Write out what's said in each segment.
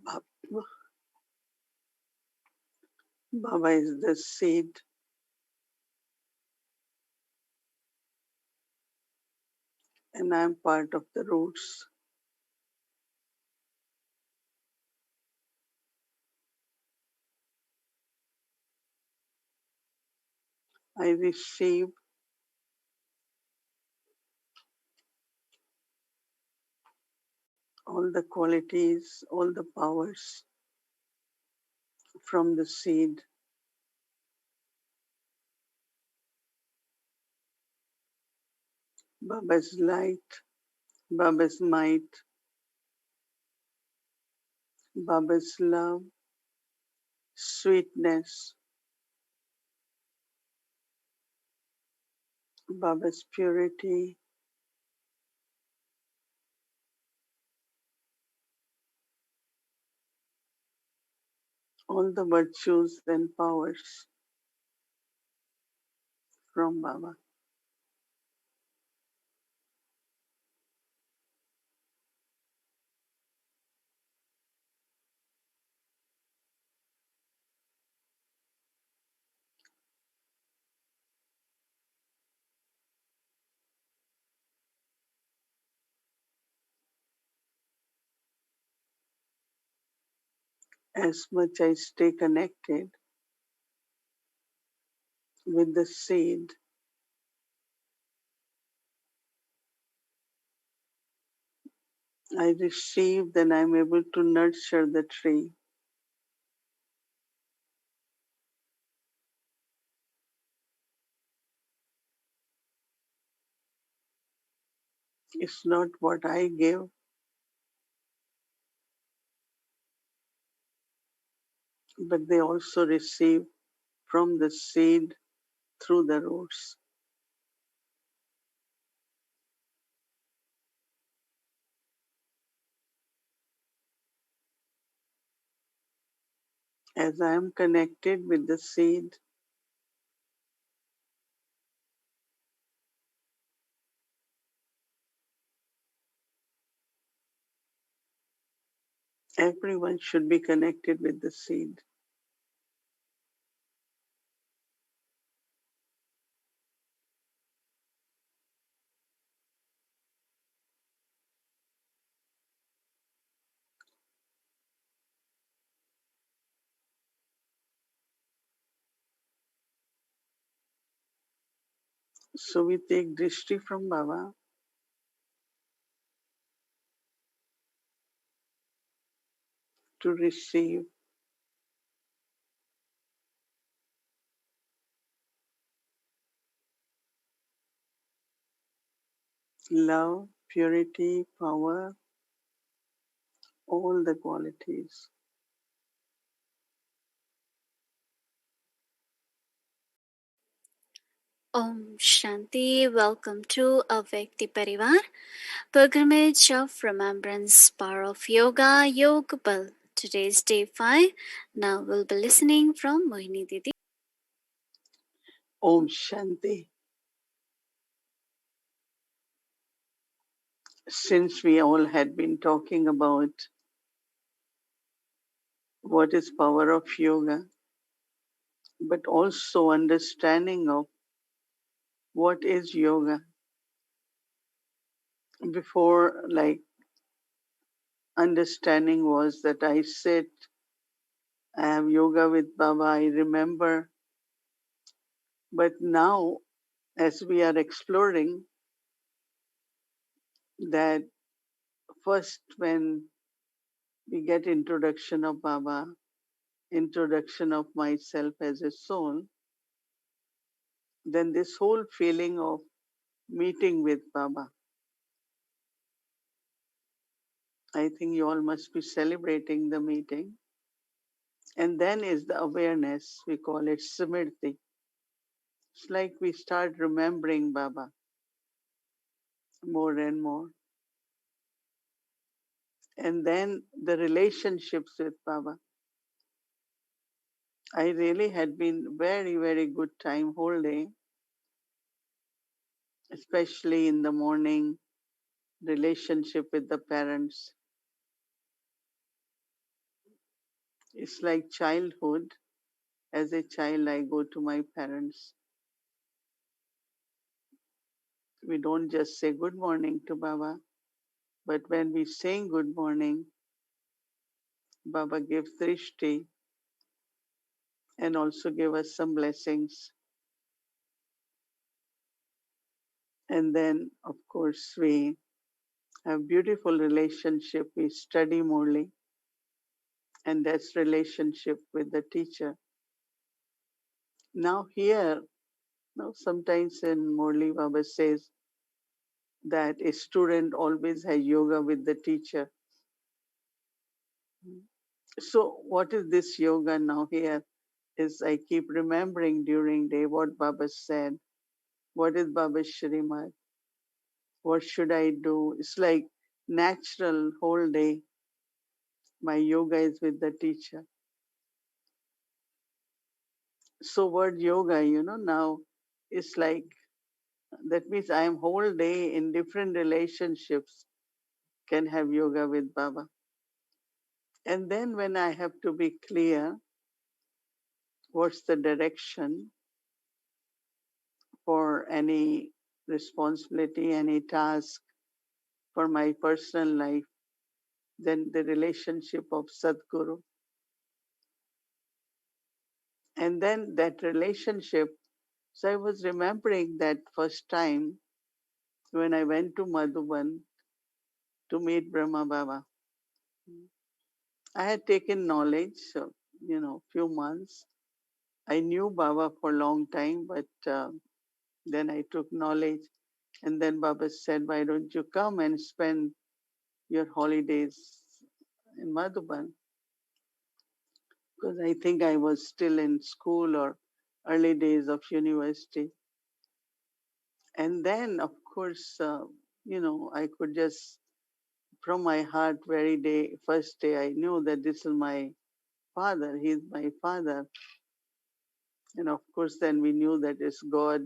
Ba- Baba is the seed, and I'm part of the roots. I receive all the qualities, all the powers from the seed. Baba's light, Baba's might, Baba's love, sweetness, Baba's purity, all the virtues and powers from Baba. As much I stay connected with the seed, I receive, then I'm able to nurture the tree. It's not what I give, but they also receive from the seed through the roots. As I am connected with the seed, everyone should be connected with the seed. So we take drishti from Baba to receive love, purity, power, all the qualities. Om Shanti, welcome to Avyakti Parivar, pilgrimage of remembrance, power of yoga, Yoga Bal. Today is day 5. Now we'll be listening from Mohini Didi. Om Shanti. Since we all had been talking about what is power of yoga, but also understanding of what is yoga. Before, like, understanding was that I sit, I have yoga with Baba, I remember. But now, as we are exploring that, first when we get introduction of Baba, introduction of myself as a soul, then this whole feeling of meeting with Baba, I think you all must be celebrating the meeting. And then is the awareness, we call it Smriti. It's like we start remembering Baba more and more. And then the relationships with Baba. I really had been very, very good time whole day, especially in the morning, relationship with the parents. It's like childhood. As a child, I go to my parents. We don't just say good morning to Baba, but when we say good morning, Baba gives drishti and also give us some blessings. And then, of course, we have beautiful relationship. We study morely, and that's relationship with the teacher. Now here, now sometimes in Morli Baba says that a student always has yoga with the teacher. So what is this yoga now here? Is I keep remembering during day what Baba said. What is Baba's Shrimad? What should I do? It's like natural whole day. My yoga is with the teacher. So word yoga, now it's like that means I am whole day in different relationships can have yoga with Baba. And then when I have to be clear, what's the direction for any responsibility, any task for my personal life, then the relationship of Sadguru. And then that relationship. So I was remembering that first time when I went to Madhuban to meet Brahma Baba. I had taken knowledge, so, few months. I knew Baba for a long time, but then I took knowledge. And then Baba said, why don't you come and spend your holidays in Madhuban? Because I think I was still in school or early days of university. And then, of course, I could just, from my heart, first day, I knew that this is my father. He's my father. And of course, then we knew that it's God.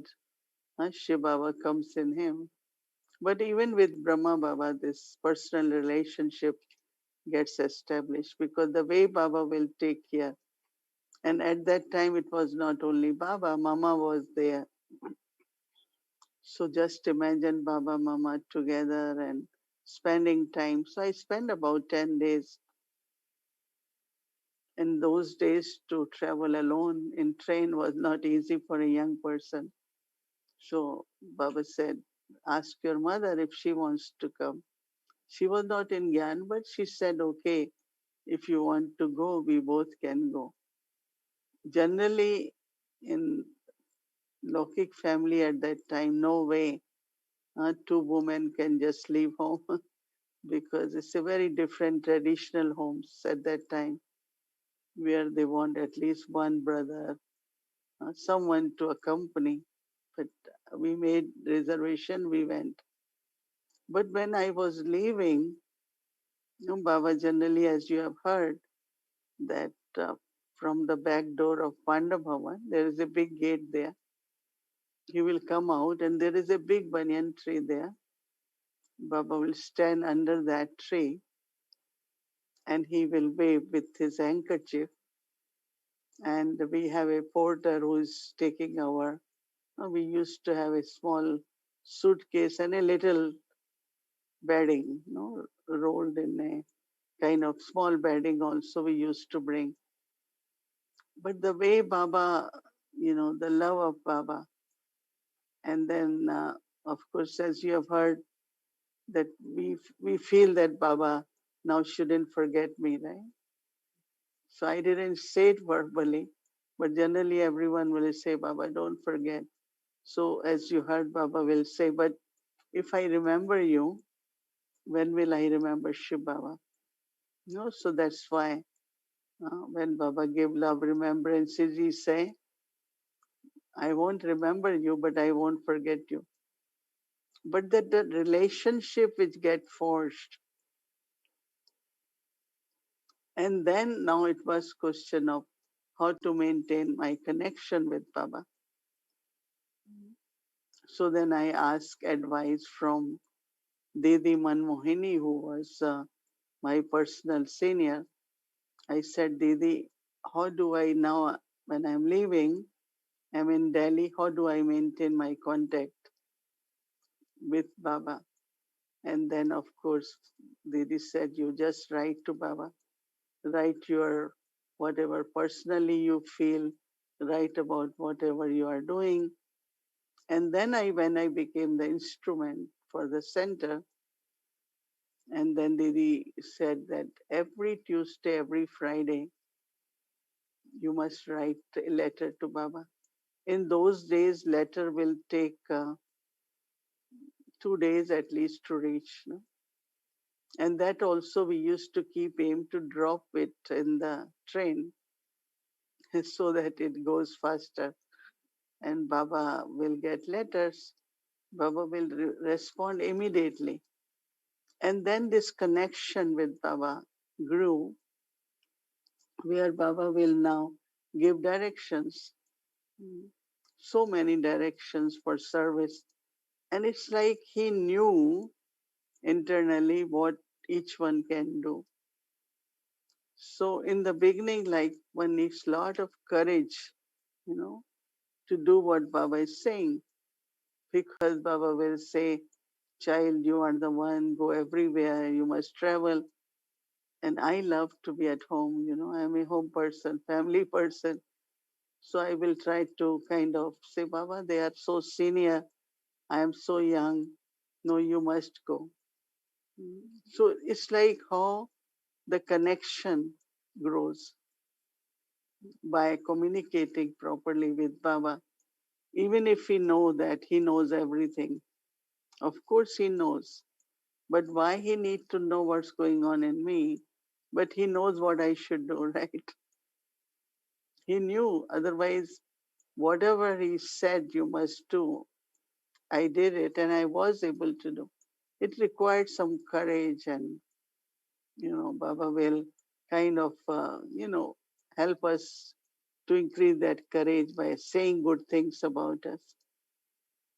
Shiva Baba comes in him. But even with Brahma Baba, this personal relationship gets established because the way Baba will take care. And at that time, it was not only Baba, Mama was there. So just imagine Baba, Mama together and spending time. So I spent about 10 days. In those days, to travel alone in train was not easy for a young person. So Baba said, ask your mother if she wants to come. She was not in Gyan, but she said, okay, if you want to go, we both can go. Generally, in Lokik family at that time, no way two women can just leave home because it's a very different traditional homes at that time where they want at least one brother, someone to accompany. But we made reservation, we went. But when I was leaving, Baba generally, as you have heard, that from the back door of Panda Bhavan, there is a big gate there. He will come out and there is a big banyan tree there. Baba will stand under that tree and he will wave with his handkerchief. And we have a porter who is taking we used to have a small suitcase and a little bedding, rolled in a kind of small bedding also we used to bring. But the way Baba, the love of Baba, and then, of course, as you have heard, that we feel that Baba now shouldn't forget me, right? So I didn't say it verbally, but generally everyone will say, Baba, don't forget. So as you heard, Baba will say, but if I remember you, when will I remember Shiv Baba? So that's why when Baba gave love remembrances, he say, I won't remember you, but I won't forget you. But that the relationship which get forged, and then now it was question of how to maintain my connection with Baba. So then I asked advice from Didi Mohini, who was my personal senior, I said, Didi, how do I now, when I'm leaving, I'm in Delhi, how do I maintain my contact with Baba? And then, of course, Didi said, you just write to Baba, write your whatever personally you feel, write about whatever you are doing. And then when I became the instrument for the center, and then Didi said that every Tuesday, every Friday, you must write a letter to Baba. In those days, letter will take 2 days at least to reach. No? And that also we used to keep aim to drop it in the train so that it goes faster. And Baba will get letters. Baba will respond immediately. And then this connection with Baba grew, where Baba will now give directions. Mm. So many directions for service. And it's like he knew internally what each one can do. So in the beginning, like one needs a lot of courage, you know, to do what Baba is saying, because Baba will say, child, you are the one, go everywhere, you must travel. And I love to be at home, you know, I'm a home person, family person. So I will try to kind of say, Baba, they are so senior, I am so young. No, you must go. Mm. So it's like how the connection grows by communicating properly with Baba. Even if we know that he knows everything, of course he knows. But why he need to know what's going on in me? But he knows what I should do, right? He knew. Otherwise, whatever he said you must do, I did it and I was able to do. It required some courage, and Baba will kind of help us to increase that courage by saying good things about us.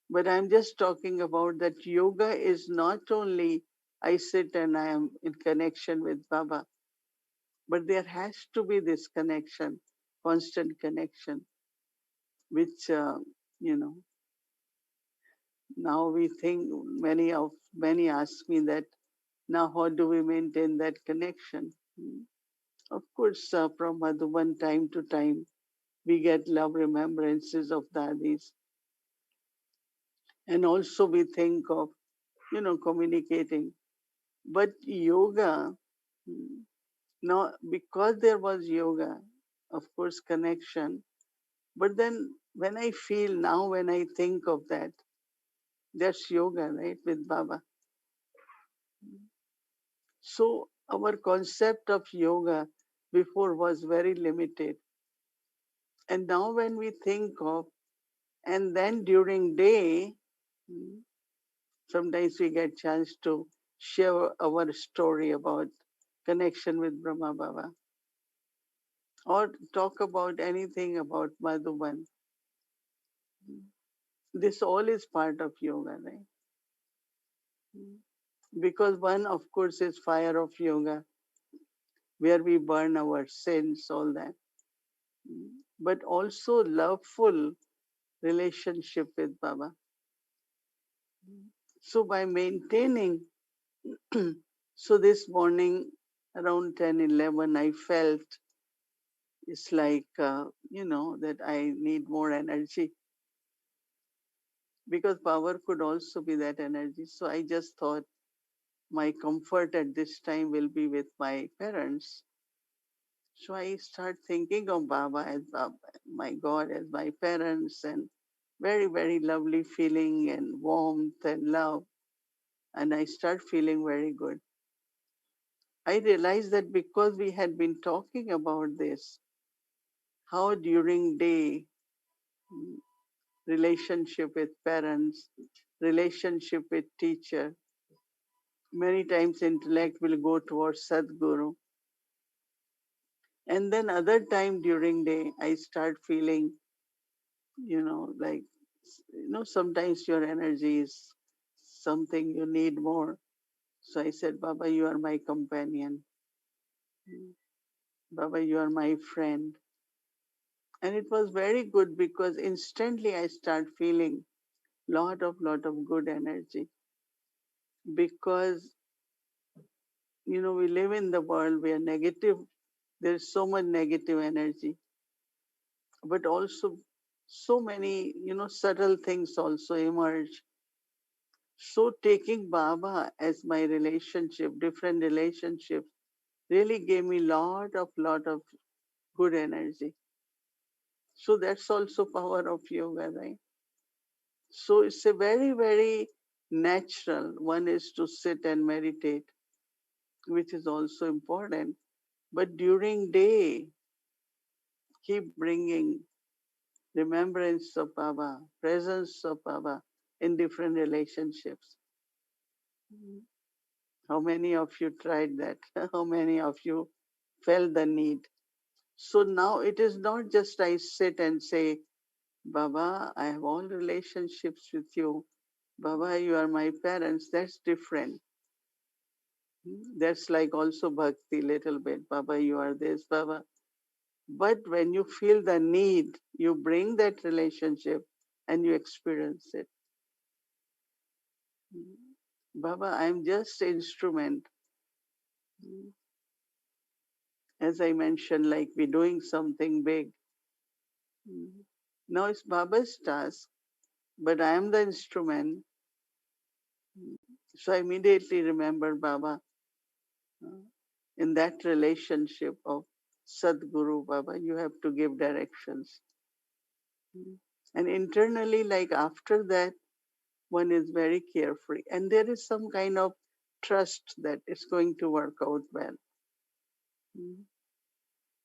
But I'm just talking about that yoga is not only I sit and I am in connection with Baba, but there has to be this connection, constant connection, which, now we think many ask me that now how do we maintain that connection? Of course, from Madhuban time to time, we get love remembrances of dadis. And also we think of, communicating. But yoga, mm, now because there was yoga, of course, connection. But then when I feel now, when I think of that, that's yoga, right, with Baba. So our concept of yoga before was very limited. And now when we think of, and then during day, mm, sometimes we get chance to share our story about connection with Brahma Baba or talk about anything about Madhuban. This all is part of yoga, right? Because one, of course, is fire of yoga, where we burn our sins, all that. But also loveful relationship with Baba. So by maintaining, so this morning around 10, 11, I felt it's like, that I need more energy, because power could also be that energy. So I just thought my comfort at this time will be with my parents. So I start thinking of Baba as Baba, my God, as my parents, and very, very lovely feeling and warmth and love. And I start feeling very good. I realized that because we had been talking about this, how during day, mm, relationship with parents, relationship with teacher, many times intellect will go towards Sadguru. And then other time during day, I start feeling, like, sometimes your energy is something you need more. So I said, Baba, you are my companion. Baba, you are my friend. And it was very good because instantly I start feeling lot of good energy. Because, we live in the world where negative, there's so much negative energy, but also so many, subtle things also emerge. So taking Baba as my relationship, different relationships, really gave me lot of good energy. So that's also power of yoga, right? So it's a very natural. One is to sit and meditate, which is also important. But during day, keep bringing remembrance of Baba, presence of Baba in different relationships. How many of you tried that? How many of you felt the need? So now it is not just I sit and say, Baba, I have all relationships with you. Baba, you are my parents. That's different. That's like also bhakti little bit. Baba, you are this, Baba. But when you feel the need, you bring that relationship and you experience it. Baba, I'm just instrument. As I mentioned, like we're doing something big. Now it's Baba's task, but I am the instrument. So I immediately remember Baba uh, in that relationship of Sadguru. Baba, you have to give directions. And internally, like after that, one is very carefree. And there is some kind of trust that it's going to work out well.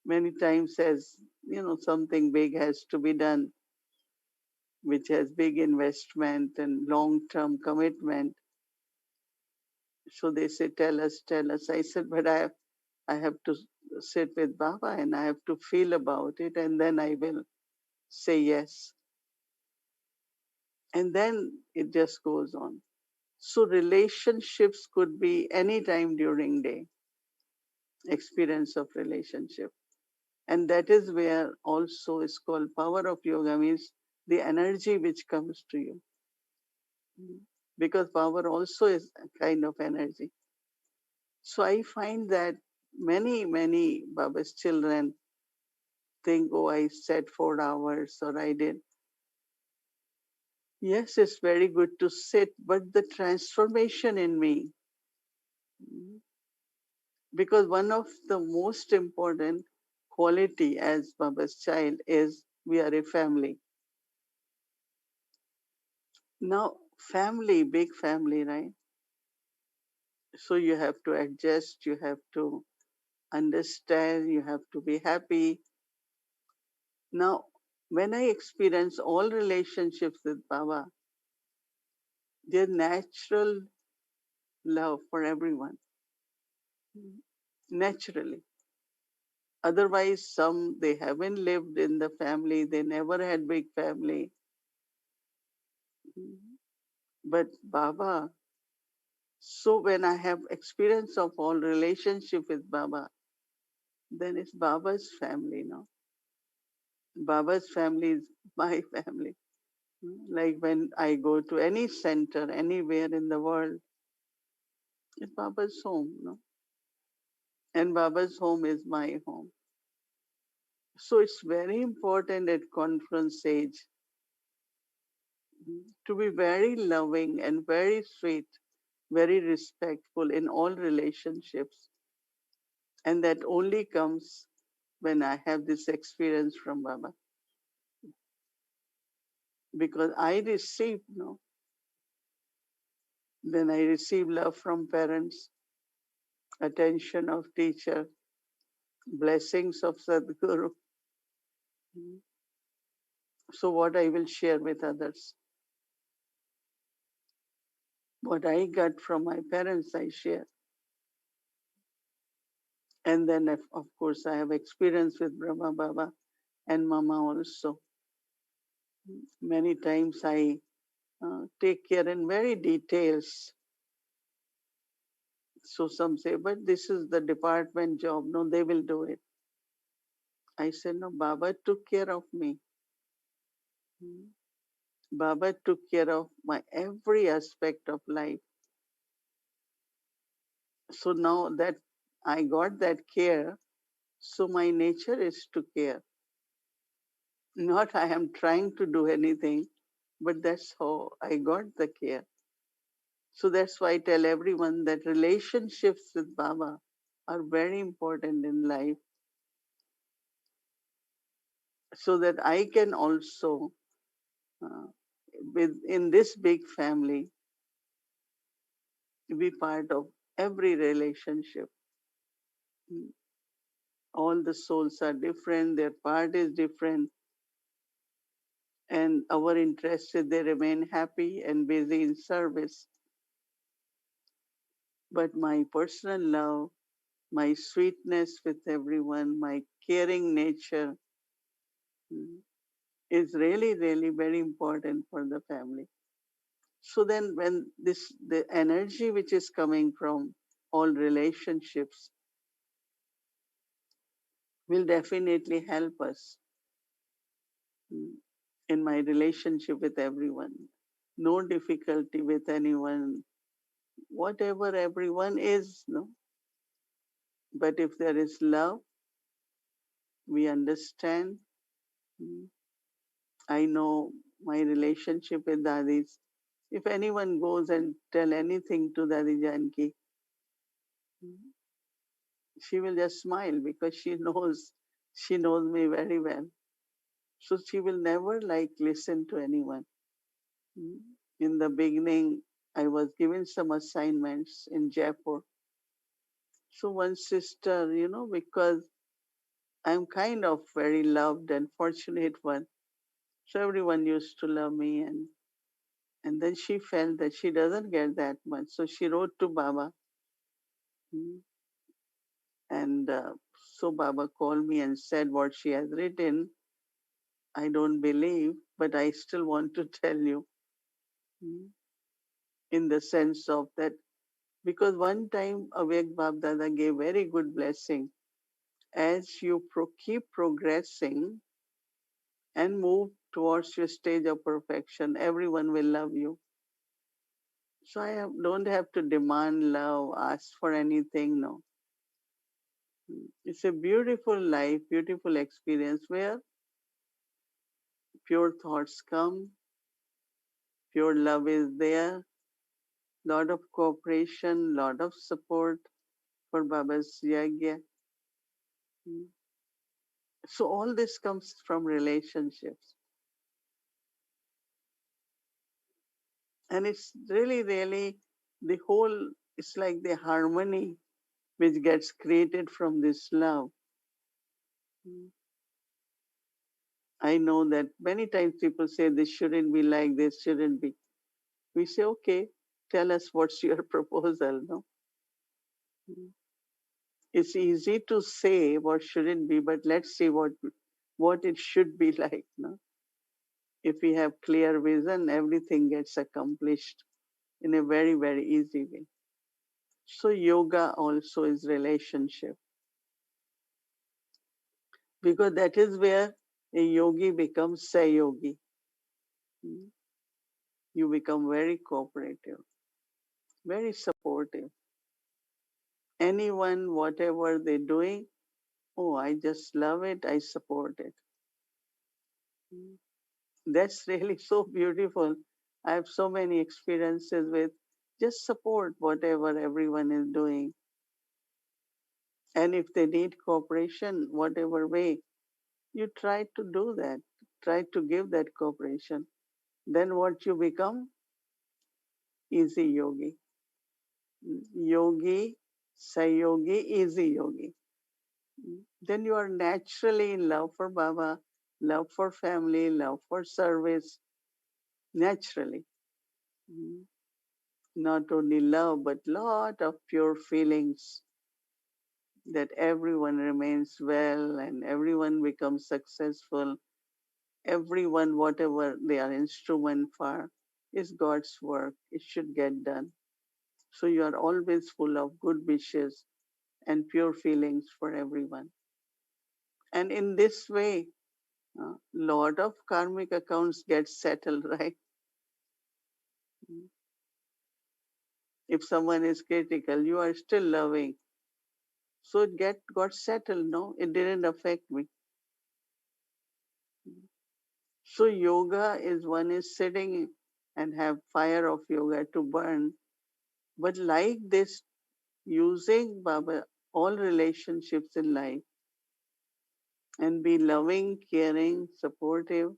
Many times, as something big has to be done, which has big investment and long-term commitment. So they say, tell us, tell us. I said, but I have to sit with Baba and I have to feel about it and then I will say yes. And then it just goes on. So relationships could be any time during day, experience of relationship. And that is where also is called power of yoga, means the energy which comes to you. Because power also is a kind of energy. So I find that many Baba's children think, oh, I sat 4 hours or I did. Yes, it's very good to sit, but the transformation in me, because one of the most important quality as Baba's child is we are a family. Now, family, big family, right? So you have to adjust, you have to understand, you have to be happy. Now, when I experience all relationships with Baba, their natural love for everyone, naturally. Otherwise, some they haven't lived in the family, they never had big family. But Baba, so when I have experience of all relationship with Baba, then it's Baba's family now. Baba's family is my family. Like when I go to any center, anywhere in the world, it's Baba's home, no? And Baba's home is my home. So it's very important at conference age to be very loving and very sweet, very respectful in all relationships. And that only comes when I have this experience from Baba. Because I receive, no, then I receive love from parents, attention of teacher, blessings of Sadguru. So what I will share with others. What I got from my parents, I share. And then, of course, I have experience with Brahma Baba and Mama also. Many times I take care in very details. So some say, but this is the department job. No, they will do it. I said, no, Baba took care of me. Mm. Baba took care of my every aspect of life. So now that I got that care, so my nature is to care. Not I am trying to do anything, but that's how I got the care. So that's why I tell everyone that relationships with Baba are very important in life so that I can also, uh, in this big family, be part of every relationship. Mm. All the souls are different, their part is different, and our interest is they remain happy and busy in service. But my personal love, my sweetness with everyone, my caring nature mm, is really, really very important for the family. So then when the energy which is coming from all relationships will definitely help us mm, in my relationship with everyone. No difficulty with anyone, whatever everyone is, no. But if there is love, we understand. mm, I know my relationship with Dadis. If anyone goes and tell anything to Dadi Janki, she will just smile because she knows me very well. So she will never like listen to anyone. Mm. In the beginning, I was given some assignments in Jaipur. So one sister, because I'm kind of very loved and fortunate one. So everyone used to love me and then she felt that she doesn't get that much. So she wrote to Baba. Mm. And so Baba called me and said what she has written. I don't believe, but I still want to tell you mm, in the sense of that because one time Avek Bab Dada gave very good blessing. As you keep progressing and move towards your stage of perfection, everyone will love you. So don't have to demand love, ask for anything, no. It's a beautiful life, beautiful experience where pure thoughts come, pure love is there, lot of cooperation, lot of support for Baba's yagya. So all this comes from relationships. And it's really, really the whole, it's like the harmony which gets created from this love. I know that many times people say this shouldn't be like this, shouldn't be. We say, okay, tell us what's your proposal, no? It's easy to say what shouldn't be, but let's see what it should be like, no? If we have clear vision, everything gets accomplished in a very, very easy way. So yoga also is relationship because that is where a yogi becomes a yogi. You become very cooperative, very supportive. Anyone, whatever they're doing, oh, I just love it, I support it. That's really so beautiful. I have so many experiences with just support whatever everyone is doing. And if they need cooperation, whatever way, you try to do that, try to give that cooperation. Then what you become? Easy yogi. Yogi, Sayogi, easy yogi. Then you are naturally in love for Baba, love for family, love for service, naturally. Mm. Not only love, but lot of pure feelings that everyone remains well and everyone becomes successful. Everyone, whatever they are instrument for, is God's work. It should get done. So you are always full of good wishes and pure feelings for everyone. And in this way, lot of karmic accounts get settled, right? If someone is critical, you are still loving. So it got settled, no? It didn't affect me. So yoga is one is sitting and have fire of yoga to burn. But like this, using Baba, all relationships in life and be loving, caring, supportive,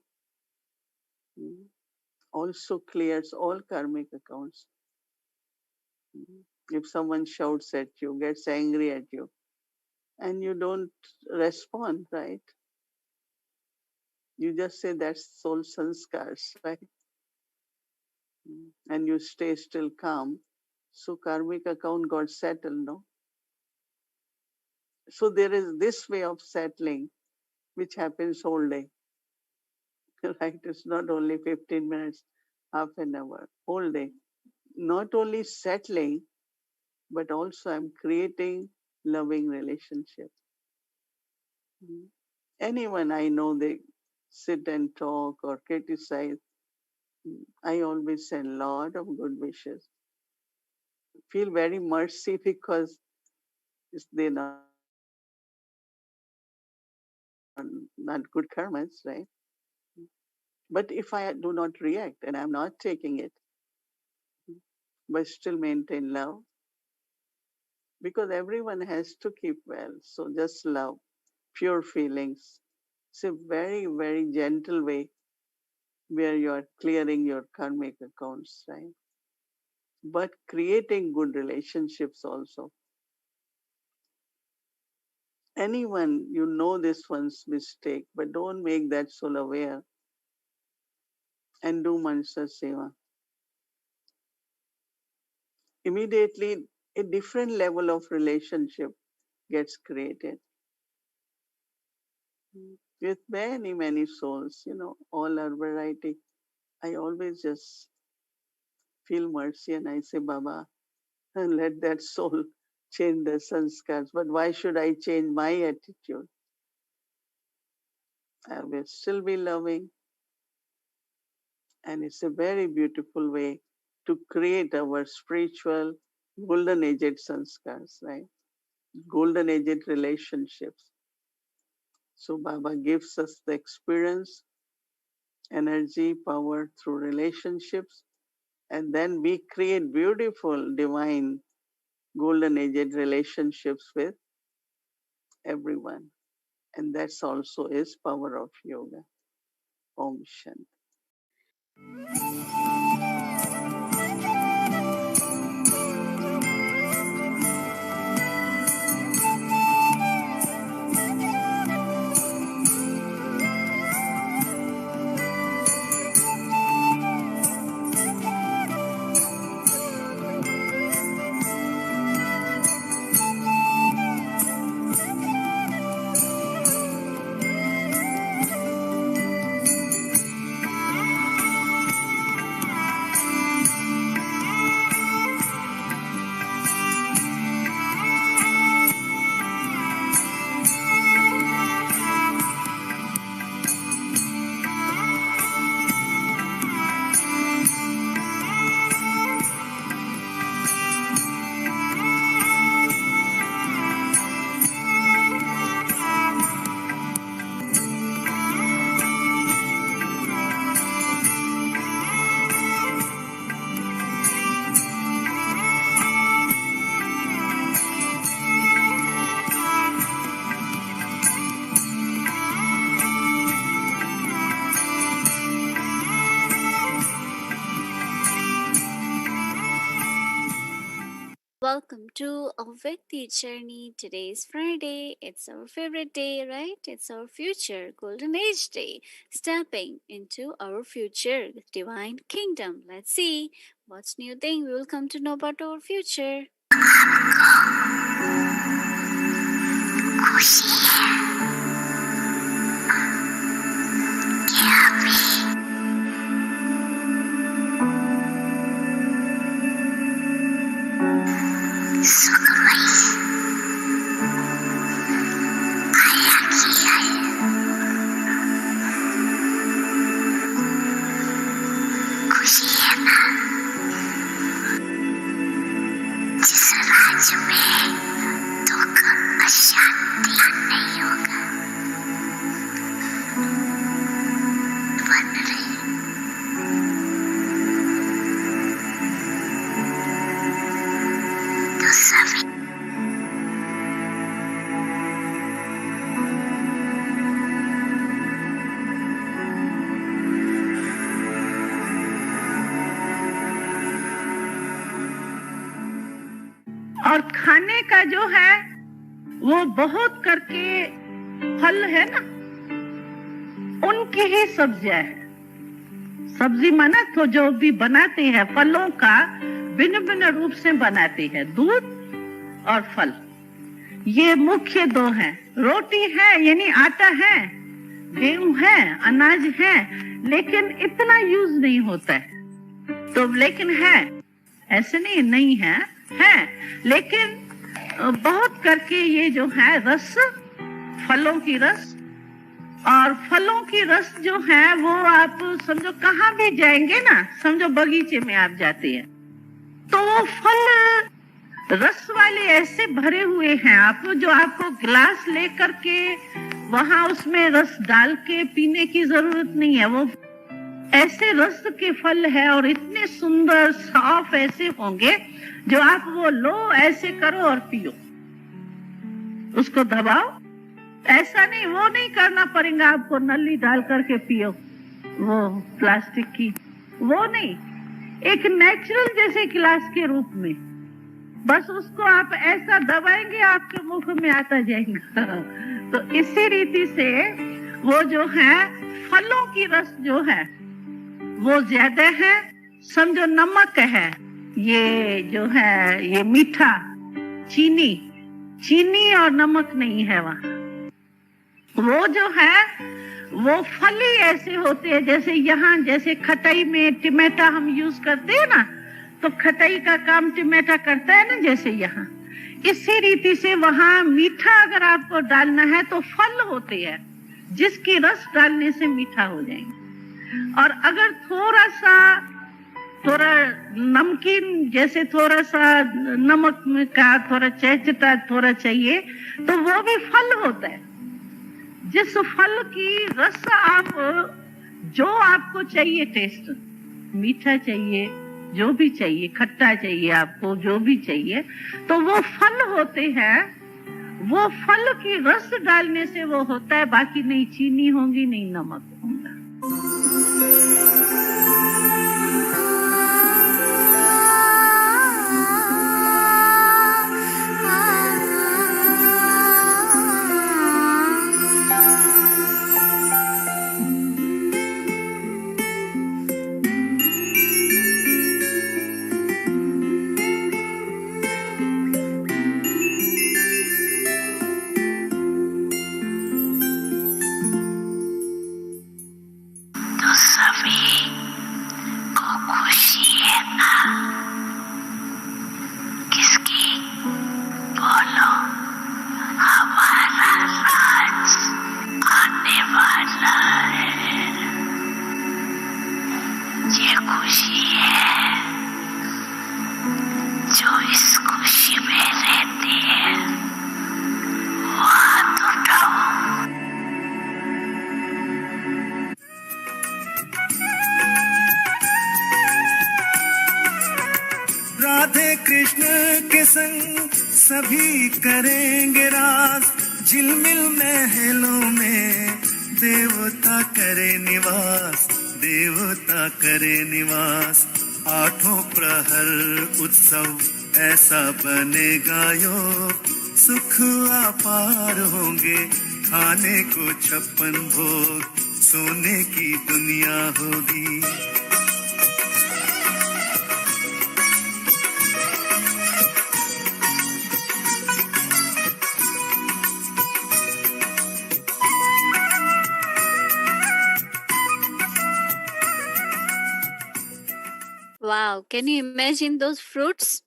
also clears all karmic accounts. If someone shouts at you, gets angry at you, and you don't respond, right? You just say that's soul sanskars, right? And you stay still calm. So karmic account got settled, no? So there is this way of settling which happens whole day, right? It's not only 15 minutes, half an hour, whole day. Not only settling, but also I'm creating loving relationship. Anyone I know, they sit and talk or criticize. I always send a lot of good wishes. Feel very mercy because they're not good karmas, right? But if I do not react and I'm not taking it, but still maintain love, because everyone has to keep well. So just love, pure feelings. It's a very, very gentle way where you are clearing your karmic accounts, right? But creating good relationships also. Anyone, you know this one's mistake, but don't make that soul aware and do Mansa Seva. Immediately, a different level of relationship gets created with many, many souls, all are variety. I always just feel mercy and I say, Baba, and let that soul change the sanskars. But why should I change my attitude? I will still be loving. And it's a very beautiful way to create our spiritual golden aged sanskars, right? Golden aged relationships. So Baba gives us the experience, energy, power through relationships, and then we create beautiful, divine, golden aged relationships with everyone. And that's also is power of yoga. Om Shanti. Welcome to our Vyakti journey. Today is Friday. It's our favorite day, right? It's our future golden age day. Stepping into our future divine kingdom. Let's see what's new thing we will come to know about our future. जिस राज्य में दुख अशांति नहीं होगा, बन रही तो सभी और खाने का जो है वो बहुत करके फल है ना, उनकी ही सब्जियां है। सब्जी माना तो जो भी बनाते हैं फलों का भिन्न भिन्न रूप से बनाते हैं, दूध और फल, ये मुख्य दो हैं। रोटी है यानी आटा है, गेहूं है, अनाज है, लेकिन इतना यूज नहीं होता है। तो लेकिन है, ऐसे नहीं है, लेकिन बहुत करके ये जो है रस, फलों की रस, और फलों की रस जो है वो आप समझो कहाँ भी जाएंगे ना, समझो बगीचे में आप जाते हैं तो वो फल रस वाले ऐसे भरे हुए हैं, आप जो आपको गिलास लेकर के वहां उसमें रस डाल के पीने की जरूरत नहीं है। वो ऐसे रस के फल है और इतने सुंदर साफ ऐसे होंगे जो आप वो लो, ऐसे करो और पियो, उसको दबाओ। ऐसा नहीं, वो नहीं करना पड़ेगा आपको, नली डाल करके पियो वो प्लास्टिक की, वो नहीं, एक नेचुरल जैसे गिलास के रूप में, बस उसको आप ऐसा दबाएंगे आपके मुख में आता जाएगा। तो इसी रीति से वो जो है फलों की रस जो है वो ज्यादा है। समझो नमक है, ये जो है ये मीठा, चीनी और नमक नहीं है वहाँ। वो जो है वो फल ही ऐसे होते हैं, जैसे यहाँ जैसे खटाई में टमाटा हम यूज करते हैं ना, तो खटाई का काम टमाटा करता है ना, जैसे यहाँ इसी रीति से वहाँ मीठा अगर आपको डालना है तो फल होते हैं जिसकी रस डालने से मीठा हो जाएंगे। और अगर थोड़ा नमकीन जैसे थोड़ा सा नमक का थोड़ा चहचटा थोड़ा चाहिए तो वो भी फल होता है। जिस फल की रस आप जो आपको चाहिए, टेस्ट मीठा चाहिए, जो भी चाहिए, खट्टा चाहिए, आपको जो भी चाहिए, तो वो फल होते हैं। वो फल की रस डालने से वो होता है, बाकी नहीं चीनी होगी नहीं नमक होगा। राधे कृष्ण के संग सभी करेंगे रास, झिलमिल महलों में देवता करे निवास, देवता करे निवास। आठों प्रहर उत्सव ऐसा बनेगा योग, सुख अपार होंगे, खाने को 56 भोग, सोने की दुनिया होगी। Wow, can you imagine those fruits?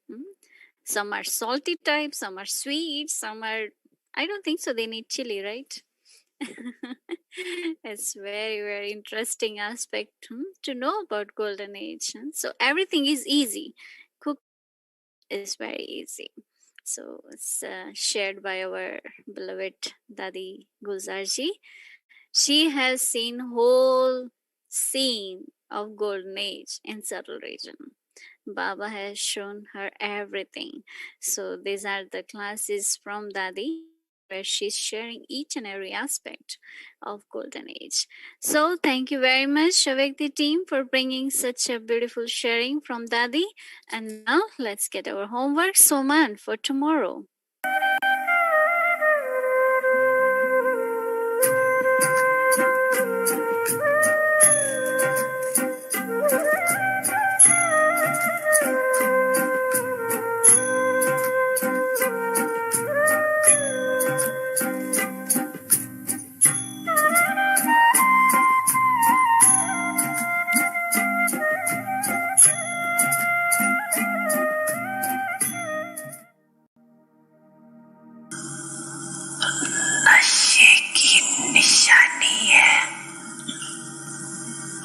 Some are salty type, some are sweet, some are, I don't think so, they need chili, right? It's very, very interesting aspect to know about golden age. So everything is easy. Cook is very easy. So it's shared by our beloved Dadi Gulzarji. She has seen whole scene of golden age in subtle region. Baba has shown her everything. So these are the classes from Dadi where she's sharing each and every aspect of golden age. So thank you very much, Shavekti team, for bringing such a beautiful sharing from Dadi. And now let's get our homework Soman for tomorrow. नशे की निशानी है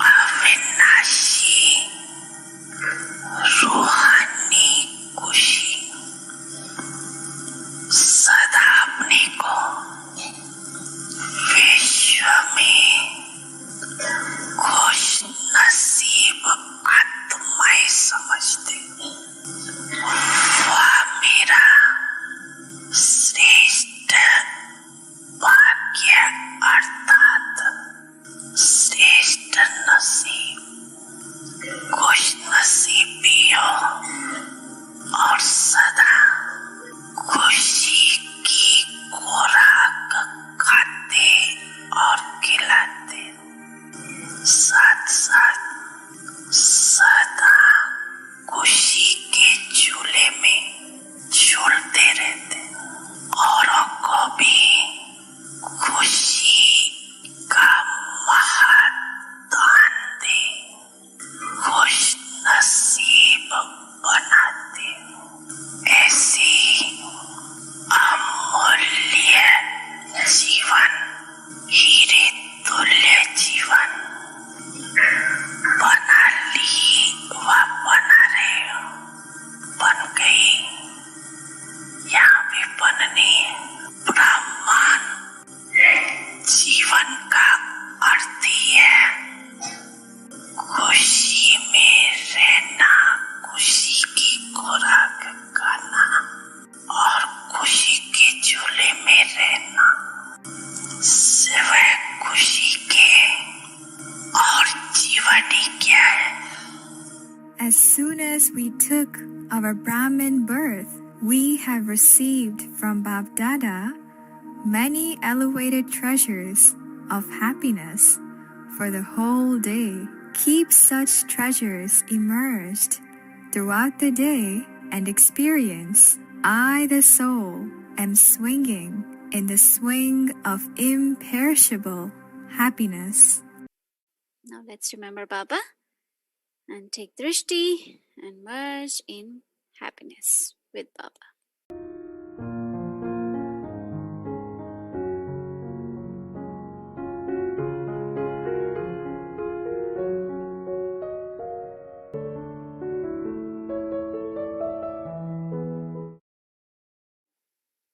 अविनाशी रूहानी खुशी सदा अपने को विश्व में खुश नसीब आत्माएं समझते वह मेरा श्रेष्ठ भाग्य अर्थात श्रेष्ठ नसीब खुश नसीबियों और सदा खुशी की खुराक खाते और खिलाते साथ साथ सदा खुशी के झूले में झूलते रहते औरों को भी खुशी का महादान दे खुश नसीब बनाते ऐसी अमूल्य जीवन हीरे तुल्य जीवन बना ली व बना रहे हो बन गई यहाँ भी बननी ब्रह्मांड जीवन का अर्थ ही है खुशी में रहना खुशी की खुराक खाना और खुशी के झूले में रहना सिवाय खुशी के और जीवन ही क्या है As soon as we took our Brahmin birth, we have received from Bab Dada many elevated treasures of happiness for the whole day. Keep such treasures immersed throughout the day and experience I, the soul, am swinging in the swing of imperishable happiness. Now let's remember Baba and take drishti and merge in happiness with Baba.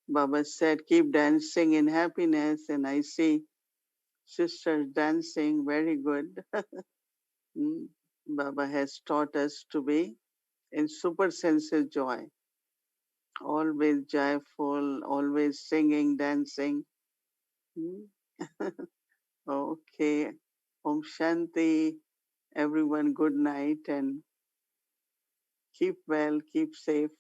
Baba said, keep dancing in happiness, and I see sisters dancing, very good. Baba has taught us to be in super senses joy, always joyful, always singing, dancing. Okay. Om Shanti. Everyone, good night and keep well, keep safe.